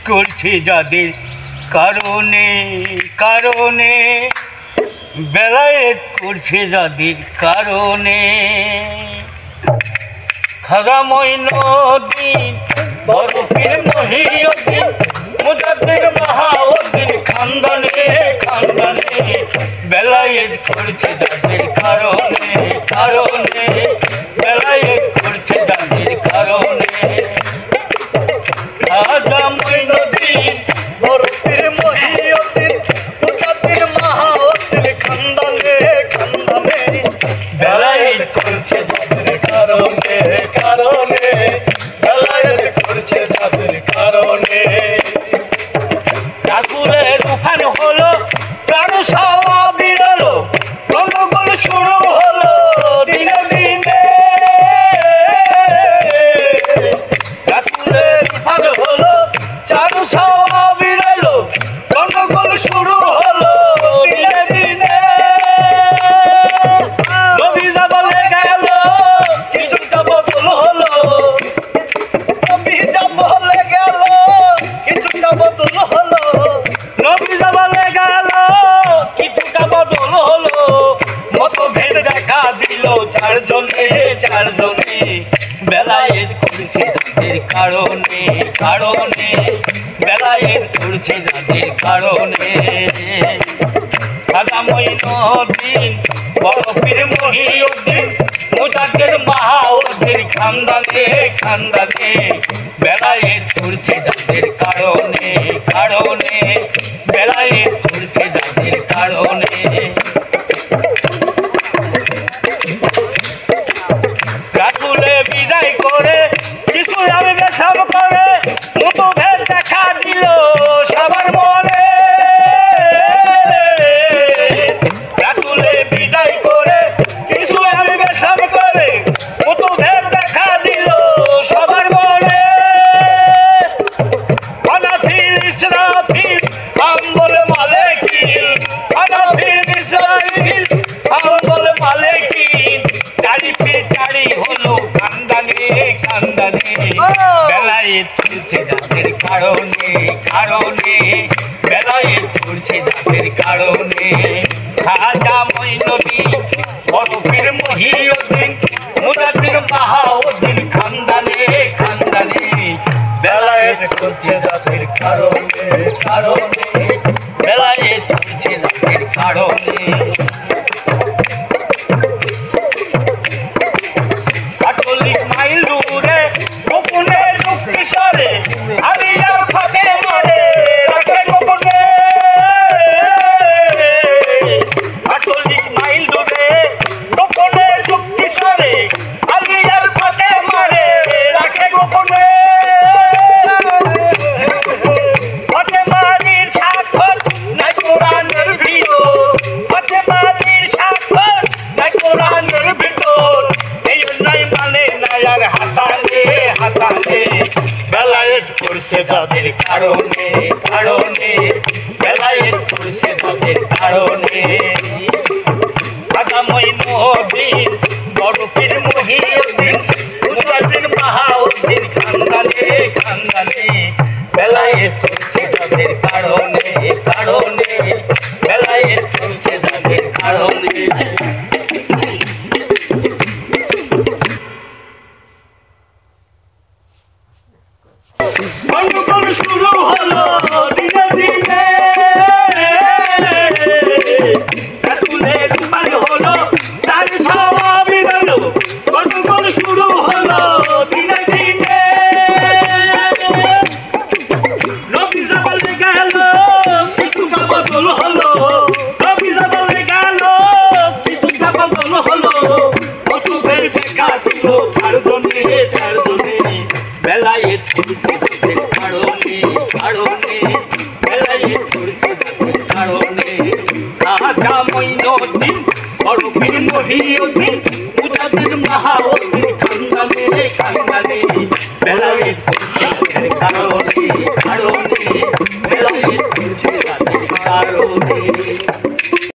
করছে যাদের কারণে কারণে বেলায়েত করছে যাদের কারণে খাজা মঈনুদ্দিন বরফির মহিউদ্দিন মুজাদ্দিদ বাহাউদ্দিন খানদানে খানদানে বেলায়েত করছে যাদের কারণে কারণে বেলায়েত করছে যাদের কারণে খাজা মঈনুদ্দিন বরফির মহিউদ্দিন মুজাদ্দিদ বাহাউদ্দিন খানদানে খানদানে বেলায়েত করছে যাদের কারণে কারণে বেলায়েত করছে যাদের কারণে রাসূলের তুফান হলো প্রাণ সাওয়া বিরলো গন্ডগোল শুরু হলো দিনে দিনে রাসূলের তুফান হলো চারু সাওয়া বিরলো গন্ডগোল শুরু হলো দিনে দিনে নবী বলে গেল কিছুটা বদল হলো নবী বলে গেল কিছুটা বদল হলো নবী বলে গেল কিছুটা বদল হলো মতভেদ দেখা দিল চারজনে চারজনে বেলায়েত করছে যাদের কারণে কারণে বেলায়েত করছে যাদের কারণে খাজা মঈনুদ্দিন বরফির মহিউদ্দিন মুজাদ্দিদ বাহাউদ্দিন খানদানে খানদানে বেলায়েত করছে যাদের কারণে কারণে বেলায়েত করছে যাদের কারণে রাসূলে বিদায় করে কিছু আমি বেশাব করে মতভেদ দেখা দিল সবার মনে রাসূলে বিদায় করে কিছু আমি বেশাব করে মতভেদ দেখা দিল সবার মনে হানাফির ইসরাফিল আম্বল মালিকিল হানাফির ইসরাফিল আম্বল মালিকিল চারি পে চারি হলো খানদানে খানদানে বেলায়েত করছে যাদের কারণে কারণে বেলায়েত করছে যাদের কারণে খাজা মঈনুদ্দিন বরফির মহিউদ্দিন মুজাদ্দিদ বাহাউদ্দিন খানদানে খানদানে বেলায়েত করছে যাদের কারণে কারণে বেলায়েত করছে যাদের কারণে আটলিশ মাইল দূরে গোপনে যুক্তি সারে আলিয়ার ফাতে মারে রাখে গোপনে 48 মাইল দূরে গোপনে যুক্তি সারে আলিয়ার ফাতে মারে রাখে গোপনে ফাতেমার স্বাক্ষর নাই কোরআনের ভিতর ফাতেমার স্বাক্ষর নাই কোরআনের ভিতর এই নাই মানে নায়ার হাসানে হাসানে বেলায়েত করছে যাদের কারণে কারণে বেলায়েত করছে যাদের কারণে খাজা মঈনুদ্দিন বরফির মহিউদ্দিন মুজাদ্দিদ বাহাউদ্দিন খানদানে খানদানে বেলায়েত করছে যাদের কারণে কারণে বেলায়েত করছে যাদের কারণে গন্ডগোল শুরু হলো দিনে দিনে রাসূলের তুফান হলো তার ছাওয়া বিরলো গন্ডগোল শুরু হলো দিনে দিনে নবী বলে গেল কিছুটা বদল হলো নবী বলে গেল কিছুটা বদল হলো মতভেদ দেখা দিল চারজনে চারজনে বেলায়েত করছে যাদের কারণে কারণে বেলায়েত করছে যাদের কারণে খাজা মঈনুদ্দিন বরফির মহিউদ্দিন মুজাদ্দিদ বাহাউদ্দিন খানদানে খানদানে বেলায়েত করছে যাদের কারণে